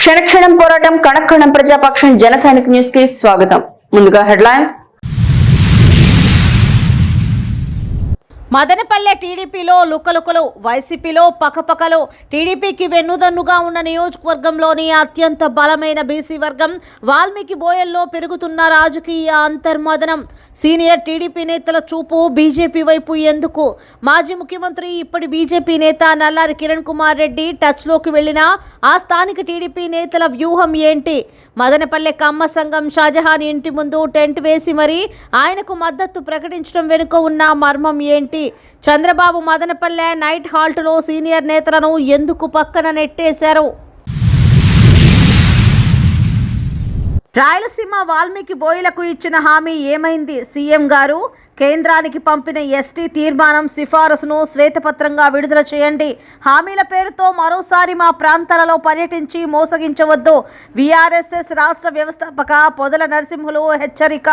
క్షణక్షణం పోరాటం కణక్షణం ప్రజాపక్షం జన సైనిక్ న్యూస్ కి స్వాగతం. ముందుగా హెడ్లైన్స్. మదనపల్లె టీడీపీలో లుకలుకలు, వైసీపీలో పకపకలు. టీడీపీకి వెన్నుదన్నుగా ఉన్న నియోజకవర్గంలోని అత్యంత బలమైన బీసీ వర్గం వాల్మీకి బోయల్లో పెరుగుతున్న రాజకీయ అంతర్మదనం. సీనియర్ టీడీపీ నేతల చూపు బీజేపీ వైపు ఎందుకు? మాజీ ముఖ్యమంత్రి ఇప్పటి బీజేపీ నేత నల్లారి కిరణ్ కుమార్ రెడ్డి టచ్లోకి వెళ్లినా ఆ స్థానిక టీడీపీ నేతల వ్యూహం ఏంటి? మదనపల్లె కమ్మ సంఘం షాజహాన్ ఇంటి ముందు టెంట్ వేసి మరీ ఆయనకు మద్దతు ప్రకటించడం వెనుక ఉన్న మర్మం ఏంటి? చంద్రబాబు మదనపల్లె నైట్ హాల్ట్లో సీనియర్ నేతలను ఎందుకు పక్కన నెట్టేశారు? రాయలసీమ వాల్మీకి బోయలకు ఇచ్చిన హామీ ఏమైంది? సీఎం గారు కేంద్రానికి పంపిన ఎస్టీ తీర్మానం సిఫారసును శ్వేతపత్రంగా విడుదల చేయండి. హామీల పేరుతో మరోసారి మా ప్రాంతాలలో పర్యటించి మోసగించవద్దు. వీఆర్ఎస్ఎస్ రాష్ట్ర వ్యవస్థాపక పొదల నరసింహులు హెచ్చరిక.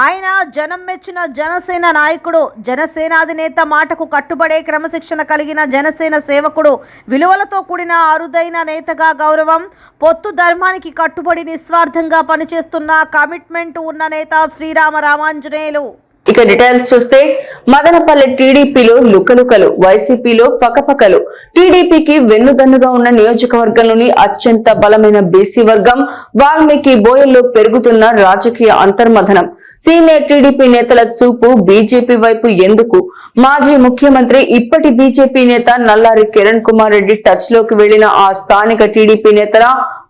ఆయన జనం మెచ్చిన జనసేన నాయకుడు, జనసేనాధినేత మాటకు కట్టుబడే క్రమశిక్షణ కలిగిన జనసేన సేవకుడు, విలువలతో కూడిన అరుదైన నేతగా గౌరవం, పొత్తు ధర్మానికి కట్టుబడి నిస్వార్థంగా పనిచేస్తున్న కమిట్మెంట్ ఉన్న నేత శ్రీరామ రామాంజనేయులు. ఇక డీటెయిల్స్ చూస్తే మదనపల్లె టీడీపీలో లుకలుకలు, వైసీపీలో పకపకలు. టీడీపీకి వెన్నుదన్నుగా ఉన్న నియోజకవర్గంలోని అత్యంత బలమైన బీసీ వర్గం వాల్మీకి బోయల్లో పెరుగుతున్న రాజకీయ అంతర్మథనం. సీనియర్ టీడీపీ నేతల చూపు బీజేపీ వైపు ఎందుకు? మాజీ ముఖ్యమంత్రి ఇప్పటి బీజేపీ నేత నల్లారి కిరణ్ కుమార్ రెడ్డి టచ్ లోకి వెళ్లిన ఆ స్థానిక టీడీపీ నేతల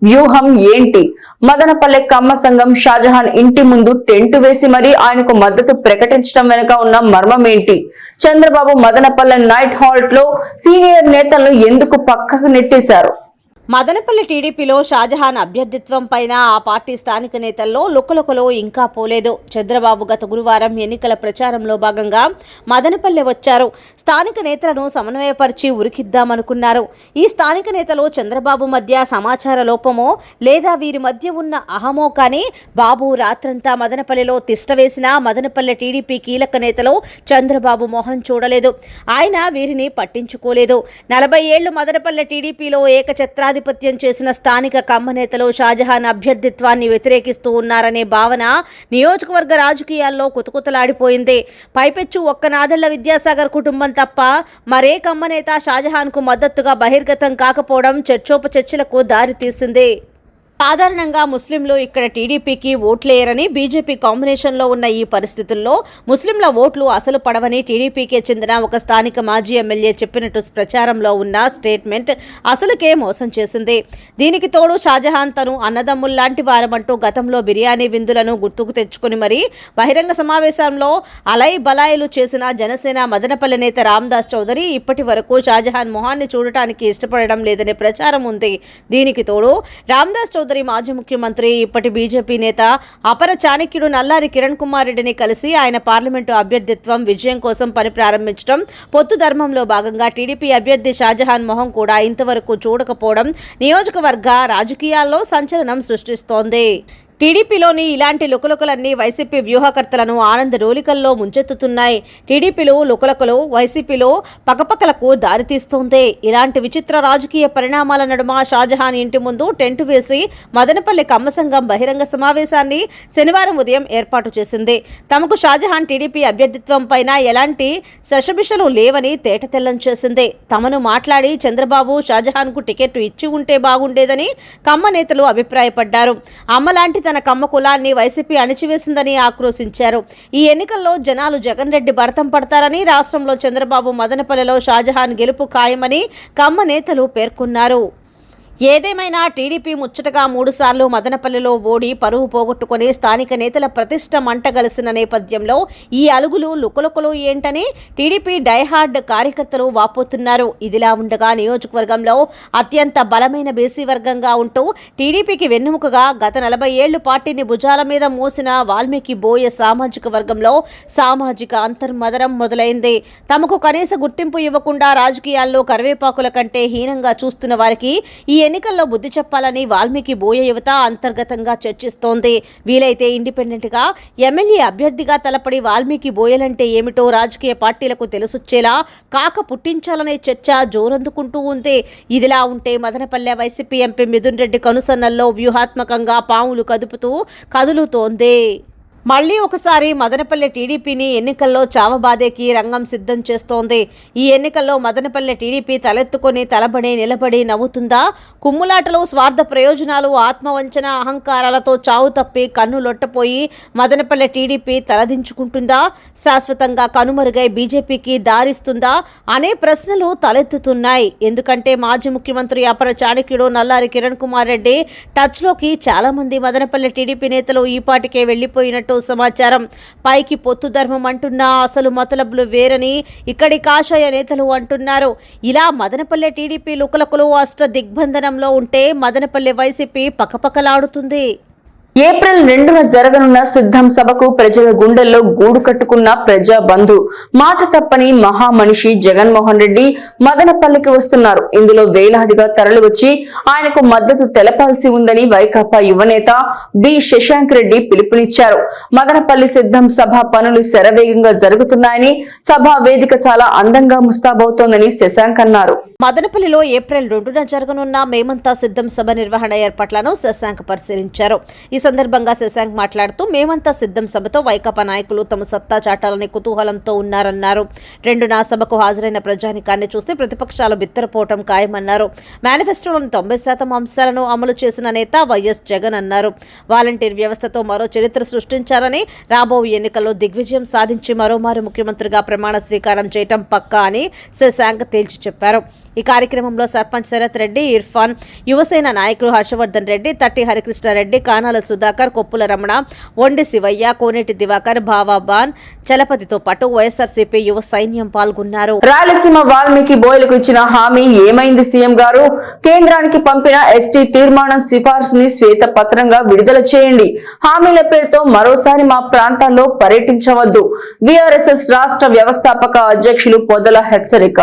వ్యూహం ఏంటి? మదనపల్లె కమ్మ సంఘం షాజహాన్ ఇంటి ముందు టెంట్ వేసి మరీ ఆయనకు మద్దతు ప్రకటించడం వెనుక ఉన్న మర్మం ఏంటి? చంద్రబాబు మదనపల్లె నైట్ హాల్ట్ లో సీనియర్ నేతలను ఎందుకు పక్కకు నెట్టేశారు? మదనపల్లి టీడీపీలో షాజహాన్ అభ్యర్థిత్వం పైన ఆ పార్టీ స్థానిక నేతల్లో లుకలుకలు ఇంకా పోలేదు. చంద్రబాబు గత గురువారం ఎన్నికల ప్రచారంలో భాగంగా మదనపల్లె వచ్చారు. స్థానిక నేతలను సమన్వయపరిచి ఉరికిద్దామనుకున్నారు. ఈ స్థానిక నేతలు చంద్రబాబు మధ్య సమాచార లోపమో లేదా వీరి మధ్య ఉన్న అహమో కానీ బాబు రాత్రంతా మదనపల్లెలో తిష్టవేసిన మదనపల్లె టీడీపీ కీలక నేతలు చంద్రబాబు మొహం చూడలేదు. ఆయన వీరిని పట్టించుకోలేదు. 40 ఏళ్లు మదనపల్లె టీడీపీలో ఏకఛత్రాధిపత్యం చేసిన స్థానిక కమ్మ నేతలు షాజహాన్ అభ్యర్థిత్వాన్ని వ్యతిరేకిస్తూ ఉన్నారనే భావన నియోజకవర్గ రాజకీయాల్లో కుతకుతలాడిపోయింది. పైపెచ్చు ఒక్క నాదెళ్ల విద్యాసాగర్ కుటుంబం తప్ప మరే కమ్మ నేత షాజహాన్ కు మద్దతుగా బహిర్గతం కాకపోవడం చర్చోపచర్చలకు దారితీసింది. సాధారణంగా ముస్లింలు ఇక్కడ టీడీపీకి ఓట్లేయరని బీజేపీ కాంబినేషన్లో ఉన్న ఈ పరిస్థితుల్లో ముస్లింల ఓట్లు అసలు పడవని టీడీపీకే చెందిన ఒక స్థానిక మాజీ ఎమ్మెల్యే చెప్పినట్టు ప్రచారంలో ఉన్న స్టేట్మెంట్ అసలుకే మోసం చేసింది. దీనికి తోడు షాజహాన్ తను అన్నదమ్ముల్లాంటి వారమంటూ గతంలో బిర్యానీ విందులను గుర్తుకు తెచ్చుకుని మరీ బహిరంగ సమావేశంలో అలై బలాయిలు చేసిన జనసేన మదనపల్లె నేత రామ్దాస్ చౌదరి ఇప్పటి వరకు షాజహాన్ మొహాన్ని చూడటానికి ఇష్టపడడం లేదనే ప్రచారం ఉంది. దీనికి తోడు రామ్దాస్ చౌదరి మాజీ ముఖ్యమంత్రి ఇప్పటి బీజేపీ నేత అపర చాణక్యుడు నల్లారి కిరణ్ కుమార్ రెడ్డిని కలిసి ఆయన పార్లమెంటు అభ్యర్థిత్వం విజయం కోసం పని ప్రారంభించడం, పొత్తు ధర్మంలో భాగంగా టీడీపీ అభ్యర్థి షాజహాన్ మొహం కూడా ఇంతవరకు చూడకపోవడం నియోజకవర్గ రాజకీయాల్లో సంచలనం సృష్టిస్తోంది. టీడీపీలోని ఇలాంటి లుకలుకలన్నీ వైసీపీ వ్యూహకర్తలను ఆనంద రోలికల్లో ముంచెత్తుతున్నాయి. టీడీపీలో లుకలుకలు, వైసీపీలో పకపకలకు దారితీస్తోంది. ఇలాంటి విచిత్ర రాజకీయ పరిణామాల నడుమ షాజహాన్ ఇంటి ముందు టెంటు వేసి మదనపల్లి కమ్మ సంఘం బహిరంగ సమావేశాన్ని శనివారం ఉదయం ఏర్పాటు చేసింది. తమకు షాజహాన్ టీడీపీ అభ్యర్థిత్వం పైన ఎలాంటి శషబిషలు లేవని తేటతెల్లం చేసింది. తమను మాట్లాడి చంద్రబాబు షాజహాన్ కు టికెట్ ఇచ్చి ఉంటే బాగుండేదని కమ్మ నేతలు అభిప్రాయపడ్డారు. అమ్మలాంటి తన కమ్మ కులాన్ని వైసీపీ అణిచివేసిందని ఆక్రోశించారు. ఈ ఎన్నికల్లో జనాలు జగన్ రెడ్డి భరతం పడతారని, రాష్ట్రంలో చంద్రబాబు మదనపల్లెలో షాజహాన్ గెలుపు ఖాయమని కమ్మ నేతలు పేర్కొన్నారు. ఏదేమైనా టీడీపీ ముచ్చటగా 3 సార్లు మదనపల్లెలో ఓడి పరువు పోగొట్టుకుని స్థానిక నేతల ప్రతిష్ట మంటగలిసిన నేపథ్యంలో ఈ అలుగులు లుకలుకలు ఏంటని టీడీపీ డైహార్డ్ కార్యకర్తలు వాపోతున్నారు. ఇదిలా ఉండగా నియోజకవర్గంలో అత్యంత బలమైన బీసీ వర్గంగా ఉంటూ టీడీపీకి వెన్నెముకగా గత 40 ఏళ్లు పార్టీని భుజాల మీద మోసిన వాల్మీకి బోయ సామాజిక వర్గంలో సామాజిక అంతర్మదనం మొదలైంది. తమకు కనీస గుర్తింపు ఇవ్వకుండా రాజకీయాల్లో కరివేపాకుల కంటే హీనంగా చూస్తున్న వారికి ఈ ఎన్నికల్లో బుద్ధి చెప్పాలని వాల్మీకి బోయ యువత అంతర్గతంగా చర్చిస్తోంది. వీలైతే ఇండిపెండెంట్ గా ఎమ్మెల్యే అభ్యర్థిగా తలపడి వాల్మీకి బోయలంటే ఏమిటో రాజకీయ పార్టీలకు తెలుసొచ్చేలా కాక పుట్టించాలనే చర్చ జోరందుకుంటూ ఉంది. ఇదిలా ఉంటే మదనపల్లె వైసీపీ ఎంపీ మిథున్ రెడ్డి కనుసన్నల్లో వ్యూహాత్మకంగా పాములు కదులుతోంది. మళ్లీ ఒకసారి మదనపల్లె టీడీపీని ఎన్నికల్లో చావబాదేకి రంగం సిద్ధం చేస్తోంది. ఈ ఎన్నికల్లో మదనపల్లె టీడీపీ తలెత్తుకొని నిలబడి నవ్వుతుందా? కుమ్ములాటలు, స్వార్థ ప్రయోజనాలు, ఆత్మవంచన, అహంకారాలతో చావు తప్పి కన్ను లొట్టపోయి మదనపల్లె టీడీపీ తలదించుకుంటుందా? శాశ్వతంగా కనుమరుగై బీజేపీకి దారిస్తుందా అనే ప్రశ్నలు తలెత్తుతున్నాయి. ఎందుకంటే మాజీ ముఖ్యమంత్రి అపర చాణక్యుడు నల్లారి కిరణ్ కుమార్ రెడ్డి టచ్లోకి చాలా మంది మదనపల్లె టీడీపీ నేతలు ఈపాటికే వెళ్లిపోయినట్టు సమాచారం. పైకి పొత్తు ధర్మం అంటున్నా అసలు మతలబులు వేరని ఇక్కడి కాషాయ నేతలు అంటున్నారు. ఇలా మదనపల్లె టీడీపీ లుకలకులు అష్ట దిగ్బంధనంలో ఉంటే మదనపల్లె వైసీపీ పకపకలాడుతుంది. ఏప్రిల్ 2న జరగనున్న సిద్ధం సభకు ప్రజల గుండెల్లో గూడు కట్టుకున్న ప్రజా బంధు, మాట తప్పని మహామనిషి జగన్మోహన్ రెడ్డి మదనపల్లికి వస్తున్నారు. ఇందులో వేలాదిగా తరలివచ్చి ఆయనకు మద్దతు తెలపాల్సి ఉందని వైకాపా యువనేత బి శశాంక్ రెడ్డి పిలుపునిచ్చారు. మదనపల్లి సిద్ధం సభ పనులు శరవేగంగా జరుగుతున్నాయని, సభా వేదిక చాలా అందంగా ముస్తాబవుతోందని శశాంక్ అన్నారు. మదనపల్లిలో ఏప్రిల్ 2న జరగనున్న మేమంతా సిద్ధం సభ నిర్వహణ ఏర్పాట్లను శశాంక్ పరిశీలించారు. ఈ సందర్భంగా శశాంక్ మాట్లాడుతూ మేమంతా సిద్ధం సభతో వైకాపా నాయకులు తమ సత్తా చాటాలని కుతూహలంతో ఉన్నారన్నారు. 2న సభకు హాజరైన ప్రజానికాన్ని చూస్తే ప్రతిపక్షాలు బిత్తరపోవటం ఖాయమన్నారు. మేనిఫెస్టోలోని 90% అంశాలను అమలు చేసిన నేత వైఎస్ జగన్ అన్నారు. వాలంటీర్ వ్యవస్థతో మరో చరిత్ర సృష్టించాలని, రాబోయే ఎన్నికల్లో దిగ్విజయం సాధించి మరోమారు ముఖ్యమంత్రిగా ప్రమాణ స్వీకారం చేయటం పక్కా అని శశాంక్ తేల్చి చెప్పారు. ఈ కార్యక్రమంలో సర్పంచ్ శరత్ రెడ్డి, ఇర్ఫాన్, యువసేన నాయకులు హర్షవర్ధన్ రెడ్డి, తట్టి హరికృష్ణారెడ్డి, కానాల సుధాకర్, కొప్పుల రమణ, ఒండి శివయ్య, కోనేటి దివాకర్, భావాబాన్, చలపతితో పాటు వైఎస్ఆర్సీపీ యువ సైన్యం పాల్గొన్నారు. రాయలసీమ వాల్మీకి బోయలకు ఇచ్చిన హామీ ఏమైంది? సీఎం గారు కేంద్రానికి పంపిన ఎస్టీ తీర్మానం సిఫార్సుని శ్వేత పత్రంగా విడుదల చేయండి. హామీల పేరుతో మరోసారి మా ప్రాంతాల్లో పర్యటించవద్దు. వీఆర్ఎస్ఎస్ రాష్ట్ర వ్యవస్థాపక అధ్యక్షులు పొదల హెచ్చరిక.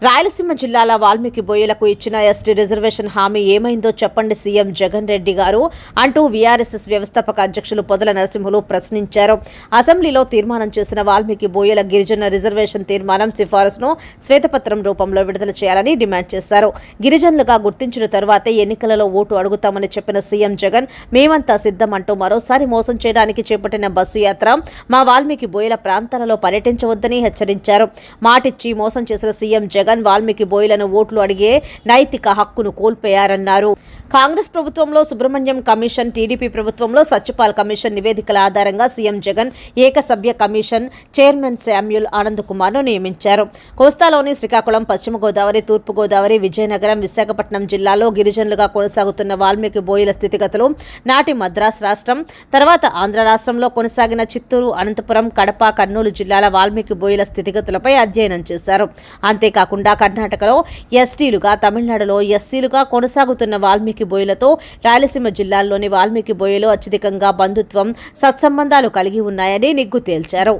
రాయలసీమ జిల్లాల వాల్మీకి బోయలకు ఇచ్చిన ఎస్టీ రిజర్వేషన్ హామీ ఏమైందో చెప్పండి సీఎం జగన్ రెడ్డి గారు అంటూ వీఆర్ఎస్ఎస్ వ్యవస్థాపక అధ్యక్షులు పొదల నరసింహులు ప్రశ్నించారు. అసెంబ్లీలో తీర్మానం చేసిన వాల్మీకి బోయల గిరిజన రిజర్వేషన్ తీర్మానం సిఫారసును శ్వేతపత్రం రూపంలో విడుదల చేయాలని డిమాండ్ చేశారు. గిరిజనులుగా గుర్తించిన తరువాతే ఎన్నికలలో ఓటు అడుగుతామని చెప్పిన సీఎం జగన్ మేమంతా సిద్ధం అంటూ మరోసారి మోసం చేయడానికి చేపట్టిన బస్సు యాత్ర మా వాల్మీకి బోయల ప్రాంతాలలో పర్యటించవద్దని హెచ్చరించారు. మాటిచ్చి మోసం చేసిన సీఎం జగన్ వాల్మీకి బోయలను ఓట్లు అడిగే నైతిక హక్కును కోల్పోయారన్నారు. కాంగ్రెస్ ప్రభుత్వంలో సుబ్రహ్మణ్యం కమిషన్, టీడీపీ ప్రభుత్వంలో సత్యపాల్ కమిషన్ నివేదికల ఆధారంగా సీఎం జగన్ ఏకసభ్య commission chairman Samuel Anand Kumar ను నియమించారు. కోస్తాలోని శ్రీకాకుళం, పశ్చిమ గోదావరి, తూర్పు గోదావరి, విజయనగరం, విశాఖపట్నం జిల్లాలో గిరిజనులుగా కొనసాగుతున్న వాల్మీకి బోయల స్థితిగతులు, నాటి మద్రాస్ రాష్ట్రం తర్వాత ఆంధ్ర రాష్ట్రంలో కొనసాగిన చిత్తూరు, అనంతపురం, కడప, కర్నూలు జిల్లాల వాల్మీకి బోయల స్థితిగతులపై అధ్యయనం చేశారు. అంతేకాకుండా కర్ణాటకలో ఎస్టీలుగా, తమిళనాడులో ఎస్సీలుగా కొనసాగుతున్న వాల్మీకి బోయలతో రాయలసీమ జిల్లాల్లోని వాల్మీకి బోయలు అత్యధికంగా బంధుత్వం, సత్సంబంధాలు కలిగి ఉన్నాయని నిగ్గు తేల్చారు.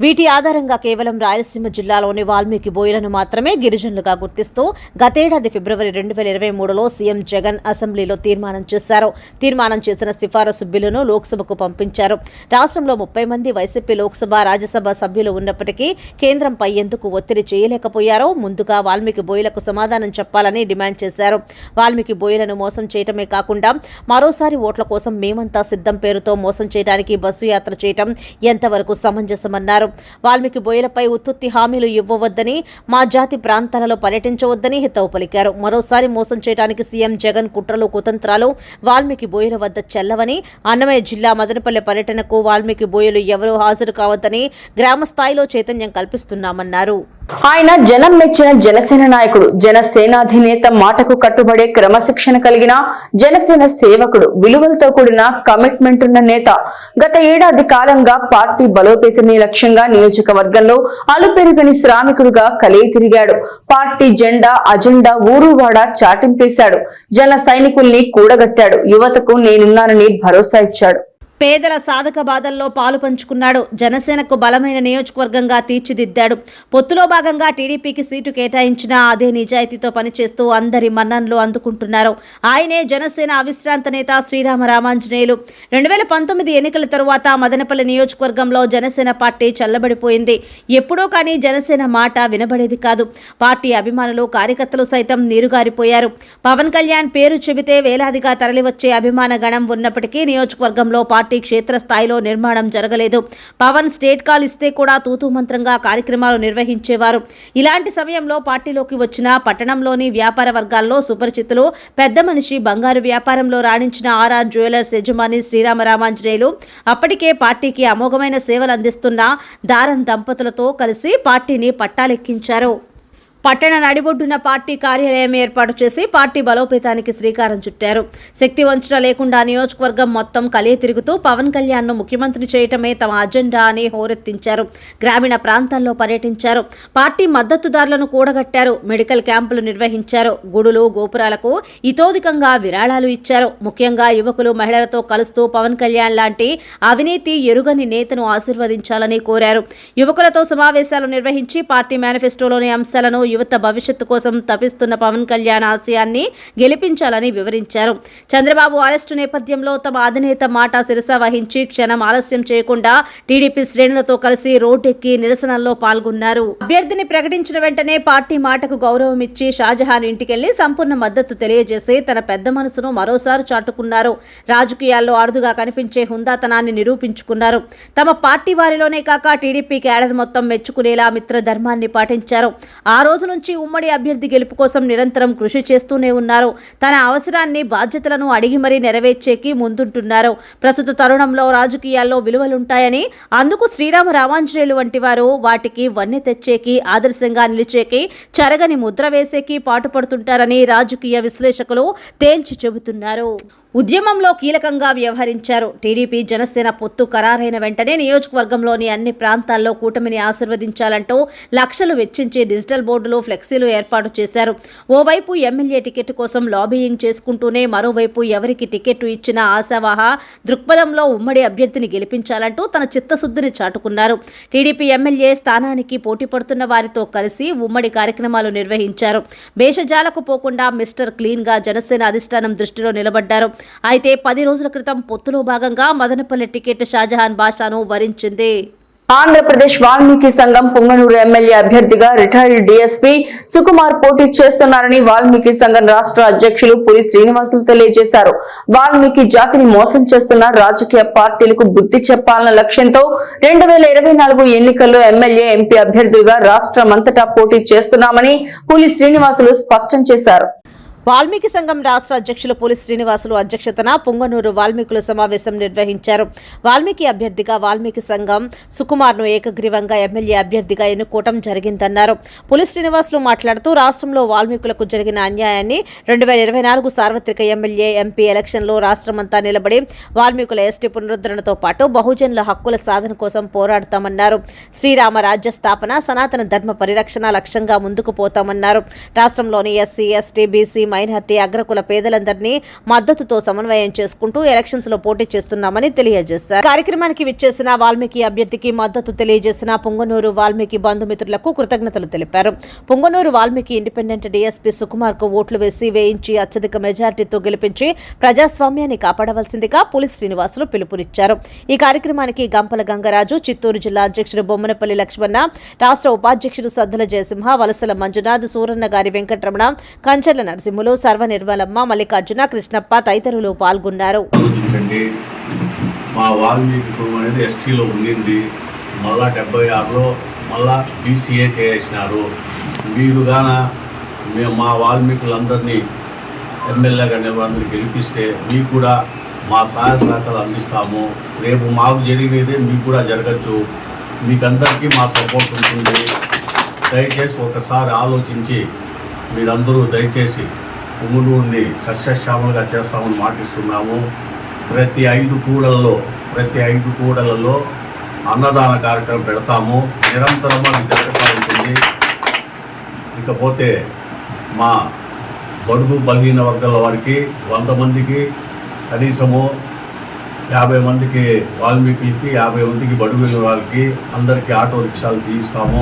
వీటి ఆధారంగా కేవలం రాయలసీమ జిల్లాలోని వాల్మీకి బోయలను మాత్రమే గిరిజనులుగా గుర్తిస్తూ గతేడాది ఫిబ్రవరి 2023లో సీఎం జగన్ అసెంబ్లీలో తీర్మానం చేశారు. తీర్మానం చేసిన సిఫారసు బిల్లును లోక్సభకు పంపించారు. రాష్ట్రంలో 30 మంది వైసీపీ లోక్సభ, రాజ్యసభ సభ్యులు ఉన్నప్పటికీ కేంద్రంపై ఎందుకు ఒత్తిడి చేయలేకపోయారో ముందుగా వాల్మీకి బోయలకు సమాధానం చెప్పాలని డిమాండ్ చేశారు. వాల్మీకి బోయలను మోసం చేయటమే కాకుండా మరోసారి ఓట్ల కోసం మేమంతా సిద్ధం పేరుతో మోసం చేయడానికి బస్సు యాత్ర చేయటం ఎంతవరకు సమంజసమన్నారు. వాల్మీకి బోయలపై ఉత్తుత్తి హామీలు ఇవ్వవద్దని, మా జాతి ప్రాంతాలలో పర్యటించవద్దని హితవు పలికారు. మరోసారి మోసం చేయడానికి సీఎం జగన్ కుట్రలు, కుతంత్రాలు వాల్మీకి బోయల వద్ద చెల్లవని, అన్నమయ్య జిల్లా మదనపల్లె పర్యటనకు వాల్మీకి బోయలు ఎవరూ హాజరు కావద్దని గ్రామ స్థాయిలో చైతన్యం కల్పిస్తున్నామన్నారు. ఆయన జనం మెచ్చిన జనసేన నాయకుడు, జనసేనాధినేత మాటకు కట్టుబడే క్రమశిక్షణ కలిగిన జనసేన సేవకుడు, విలువలతో కూడిన కమిట్మెంట్ ఉన్న నేత. గత ఏడాది కాలంగా పార్టీ బలోపేతమే లక్ష్యంగా నియోజకవర్గంలో అలుపెరుగని శ్రామికుడుగా కలిగి తిరిగాడు. పార్టీ జెండా, అజెండా ఊరువాడ చాటింపేశాడు. జన సైనికుల్ని కూడగట్టాడు. యువతకు నేనున్నానని భరోసా ఇచ్చాడు. పేదల సాధక బాధల్లో పాలు పంచుకున్నాడు. జనసేనకు బలమైన నియోజకవర్గంగా తీర్చిదిద్దాడు. పొత్తులో భాగంగా టీడీపీకి సీటు కేటాయించినా అదే నిజాయితీతో పనిచేస్తూ అందరి మన్ననలు అందుకుంటున్నారు. ఆయనే జనసేన అవిశ్రాంత నేత శ్రీరామ రామాంజనేయులు. 2019 ఎన్నికల తరువాత మదనపల్లి నియోజకవర్గంలో జనసేన పార్టీ చల్లబడిపోయింది. ఎప్పుడో కానీ జనసేన మాట వినబడేది కాదు. పార్టీ అభిమానులు, కార్యకర్తలు సైతం నీరుగారిపోయారు. పవన్ కళ్యాణ్ పేరు చెబితే వేలాదిగా తరలివచ్చే అభిమాన గణం ఉన్నప్పటికీ నియోజకవర్గంలో పార్టీ క్షేత్రస్థాయిలో నిర్మాణం జరగలేదు. పవన్ స్టేట్ కాల్ ఇస్తే కూడా తూతూ మంత్రంగా కార్యక్రమాలు నిర్వహించేవారు. ఇలాంటి సమయంలో పార్టీలోకి వచ్చిన పట్టణంలోని వ్యాపార వర్గాల్లో సుపరిచితులు, పెద్ద మనిషి, బంగారు వ్యాపారంలో రాణించిన ఆర్ఆర్ జ్యువెలర్స్ యజమాని శ్రీరామ రామాంజనేయులు అప్పటికే పార్టీకి అమోఘమైన సేవలు అందిస్తున్న దారన్ దంపతులతో కలిసి పార్టీని పట్టాలెక్కించారు. పట్టణ నడిబొడ్డున పార్టీ కార్యాలయం ఏర్పాటు చేసి పార్టీ బలోపేతానికి శ్రీకారం చుట్టారు. శక్తి వంచన లేకుండా నియోజకవర్గం మొత్తం కలియ తిరుగుతూ పవన్ కళ్యాణ్ను ముఖ్యమంత్రి చేయటమే తమ అజెండా అని హోరెత్తించారు. గ్రామీణ ప్రాంతాల్లో పర్యటించారు. పార్టీ మద్దతుదారులను కూడగట్టారు. మెడికల్ క్యాంపులు నిర్వహించారు. గుడులు, గోపురాలకు ఇతోధికంగా విరాళాలు ఇచ్చారు. ముఖ్యంగా యువకులు, మహిళలతో కలుస్తూ పవన్ కళ్యాణ్ లాంటి అవినీతి ఎరుగని నేతను ఆశీర్వదించాలని కోరారు. యువకులతో సమావేశాలు నిర్వహించి పార్టీ మేనిఫెస్టోలోని అంశాలను, యువత భవిష్యత్తు కోసం తపిస్తున్న పవన్ కళ్యాణ్ ఆశయాన్ని గెలిపించాలని వివరించారు. చంద్రబాబు అరెస్టు నేపథ్యంలో తమ అధినేత మాట శిరస వహించి క్షణం ఆలస్యం చేయకుండా టీడీపీ శ్రేణులతో కలిసి రోడ్డెక్కి నిరసనల్లో పాల్గొన్నారు. అభ్యర్థిని ప్రకటించిన వెంటనే పార్టీ మాటకు గౌరవం ఇచ్చి షాజహాన్ ఇంటికెళ్లి సంపూర్ణ మద్దతు తెలియజేసి తన పెద్ద మనసును మరోసారి చాటుకున్నారు. రాజకీయాల్లో అరుదుగా కనిపించే హుందాతనాన్ని నిరూపించుకున్నారు. తమ పార్టీ వారిలోనే కాక టీడీపీ క్యాడర్ మొత్తం మెచ్చుకునేలా మిత్రధర్మాన్ని పాటించారు. ఆ రోజు నుంచి ఉమ్మడి అభ్యర్థి గెలుపు కోసం నిరంతరం కృషి చేస్తూనే ఉన్నారు. తన అవసరాన్ని, బాధ్యతలను అడిగి మరీ నెరవేర్చేకి ముందుంటున్నారు. ప్రస్తుత తరుణంలో రాజకీయాల్లో విలువలుంటాయని, అందుకు శ్రీరామ రామాంజనేయులు వంటి వారు వాటికి వన్నె తెచ్చేకి, ఆదర్శంగా నిలిచేకి, చెరగని ముద్ర వేసేకి పాటుపడుతుంటారని రాజకీయ విశ్లేషకులు తేల్చి చెబుతున్నారు. ఉద్యమంలో కీలకంగా వ్యవహరించారు. టీడీపీ జనసేన పొత్తు ఖరారైన వెంటనే నియోజకవర్గంలోని అన్ని ప్రాంతాల్లో కూటమిని ఆశీర్వదించాలంటూ లక్షలు వెచ్చించి డిజిటల్ బోర్డులు, ఫ్లెక్సీలు ఏర్పాటు చేశారు. ఓవైపు ఎమ్మెల్యే టికెట్ కోసం లాబీయింగ్ చేసుకుంటూనే మరోవైపు ఎవరికి టికెట్ ఇచ్చినా ఆశావాహ దృక్పథంలో ఉమ్మడి అభ్యర్థిని గెలిపించాలంటూ తన చిత్తశుద్ధిని చాటుకున్నారు. టీడీపీ ఎమ్మెల్యే స్థానానికి పోటీ పడుతున్న వారితో కలిసి ఉమ్మడి కార్యక్రమాలు నిర్వహించారు. భేషజాలకు పోకుండా మిస్టర్ క్లీన్ గా జనసేన అధిష్టానం దృష్టిలో నిలబడ్డారు. అయితే 10 రోజుల క్రితం పొత్తులో భాగంగా మదనపల్లి టికెట్ షాజహాన్ బాషాను వరించింది. ఆంధ్రప్రదేశ్ వాల్మీకి సంఘం పుంగనూరు ఎమ్మెల్యే అభ్యర్థిగా రిటైర్డ్ డీఎస్పీ సుకుమార్ పోటీ చేస్తున్నారని వాల్మీకి సంఘం రాష్ట్ర అధ్యక్షులు పులి శ్రీనివాసులు తెలియజేశారు. వాల్మీకి జాతిని మోసం చేస్తున్న రాజకీయ పార్టీలకు బుద్ధి చెప్పాలన్న లక్ష్యంతో 2024 ఎన్నికల్లో ఎమ్మెల్యే, ఎంపీ అభ్యర్థులుగా రాష్ట్రమంతటా పోటీ చేస్తున్నామని పులి శ్రీనివాసులు స్పష్టం చేశారు. వాల్మీకి సంఘం రాష్ట్ర అధ్యక్షులు పులి శ్రీనివాసులు అధ్యక్షతన పుంగనూరు వాల్మీకుల సమావేశం నిర్వహించారు. వాల్మీకి అభ్యర్థిగా వాల్మీకి సంఘం సుకుమార్ను ఏకగ్రీవంగా ఎమ్మెల్యే అభ్యర్థిగా ఎన్నుకోవడం జరిగిందన్నారు. పులి శ్రీనివాసులు మాట్లాడుతూ రాష్ట్రంలో వాల్మీకులకు జరిగిన అన్యాయాన్ని 2024 సార్వత్రిక ఎమ్మెల్యే, ఎంపీ ఎలక్షన్లో రాష్ట్రమంతా నిలబడి వాల్మీకుల ఎస్టీ పునరుద్ధరణతో పాటు బహుజనుల హక్కుల సాధన కోసం పోరాడుతామన్నారు. శ్రీరామ రాజ్య స్థాపన, సనాతన ధర్మ పరిరక్షణ లక్ష్యంగా ముందుకు పోతామన్నారు. రాష్ట్రంలోని ఎస్సీ, ఎస్టీ, బీసీ, మైనార్టీ, అగ్రకుల పేదలందరినీ మద్దతుతో సమన్వయం చేసుకుంటూ ఎలక్షన్స్ లో పోటీ చేస్తున్నామని తెలియజేశారు. కార్యక్రమానికి విచ్చేసిన వాల్మీకి అభ్యర్థికి మద్దతు తెలియజేసిన పుంగనూరు వాల్మీకి బంధుమిత్రులకు కృతజ్ఞతలు తెలిపారు. పుంగనూరు వాల్మీకి ఇండిపెండెంట్ డీఎస్పీ సుకుమార్ కు ఓట్లు వేయించి అత్యధిక మెజార్టీతో గెలిపించి ప్రజాస్వామ్యాన్ని కాపాడవలసిందిగా పులి శ్రీనివాసులు పిలుపునిచ్చారు. ఈ కార్యక్రమానికి గంపల గంగరాజు, చిత్తూరు జిల్లా అధ్యక్షుడు బొమ్మనపల్లి లక్ష్మణ, రాష్ట్ర ఉపాధ్యక్షుడు సద్దుల జయసింహ, వలసల మంజునాథ్, సూరన్న గారి వెంకటరమణ, కంచర్ల నరసింహులు, సర్వ నిర్మలమ్మ, మల్లికార్జున, కృష్ణప్ప తదితరులు పాల్గొన్నారు. మా వాల్మీకి కుటుంబం అనేది ఎస్టీలో ఉండింది. మళ్ళా 76లో మళ్ళా బీసీఏ చేసినారు. మీరు గాన మేము మా వాల్మీకులందరినీ ఎమ్మెల్యేగా నిలబడి గెలిపిస్తే మీకు కూడా మా సహాయ సహకారాలు అందిస్తాము. రేపు మాకు జరిగినదే మీకు కూడా జరగచ్చు. మీకందరికీ మా సపోర్ట్ ఉంటుంది. దయచేసి ఒకసారి ఆలోచించి మీరందరూ దయచేసి పుంగనూరుని సస్యశ్యామలుగా చేస్తామని మాటిస్తున్నాము. ప్రతి 5 కూడలలో అన్నదాన కార్యక్రమం పెడతాము. నిరంతరం జరుగుతూ ఉంటుంది. ఇకపోతే మా బడుగు బలహీన వర్గాల వారికి 100 మందికి కనీసము 50 మందికి వాల్మీకులకి, 50 మందికి బడుగుల వాళ్ళకి అందరికీ ఆటో రిక్షాలు తీయిస్తాము.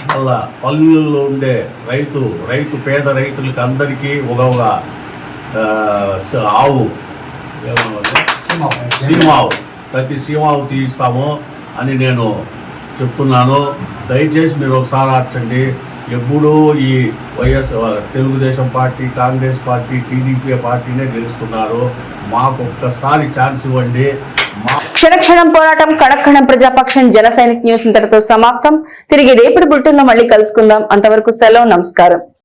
మళ్ళా పల్లెల్లో ఉండే పేద రైతులకి అందరికీ ఒక ఆవు, సీమావు, ప్రతి సీమావు తీయిస్తాము అని నేను చెప్తున్నాను. దయచేసి మీరు ఒకసారి ఆర్చండి. ఎప్పుడూ ఈ Telugu Desam party, Congress party, TDP పార్టీనే గెలుస్తున్నారు. మాకు ఒక్కసారి ఛాన్స్ ఇవ్వండి. క్షణక్షణం పోరాటం, కణక్షణం ప్రజాపక్షం. జన సైనిక్ న్యూస్ ఇంతటితో సమాప్తం. తిరిగి రేపటి బులెటిన్ లో మళ్ళీ కలుసుకుందాం. అంతవరకు సెలవు, నమస్కారం.